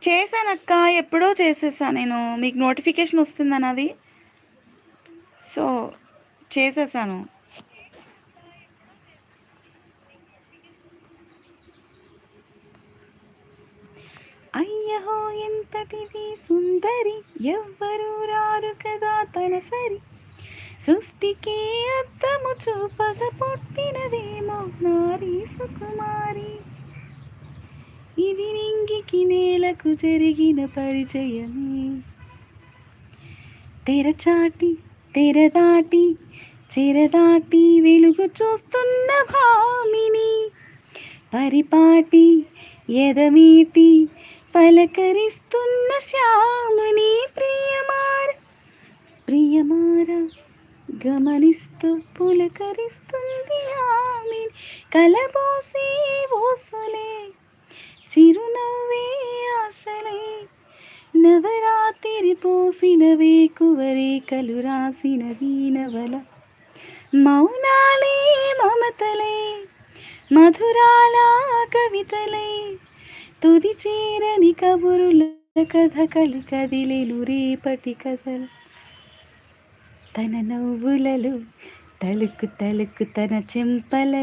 చేశానక్క. ఎప్పుడో చేసేసా నేను. మీకు నోటిఫికేషన్ వస్తుందనది. సో, చేసేసాను. అయ్యహో! ఎంతటిది సుందరి ఎవ్వరు రారు కదా తన సరి. సృష్టికే అద్దము చూపగ పుట్టినదేమో నారీ సుకుమారి. ఇది నింగికి నేలకు జరిగిన పరిచయమే. తెరచాటి తెరదాటి చెరదాటి వెలుగు చూస్తున్న భామిని. పరిపాటి ఎదమీటి పలకరిస్తున్న శ్యాముని. ప్రియమార గమనిస్తూ పులకరిస్తుంది ఆమె. కలబోసే ఊసులే చిరునవ్వే ఆశలే. నవరాత్రి పోసిన వేకువరేకలు రాసిన దీనవల. మౌనాలే మమతలే మధురాల కవితలే. తుది చేరని కబురుల కథ కదిలెను రేపటి కథలు. తన నవ్వులలో తళుకు తళుకు తన చెంపలలో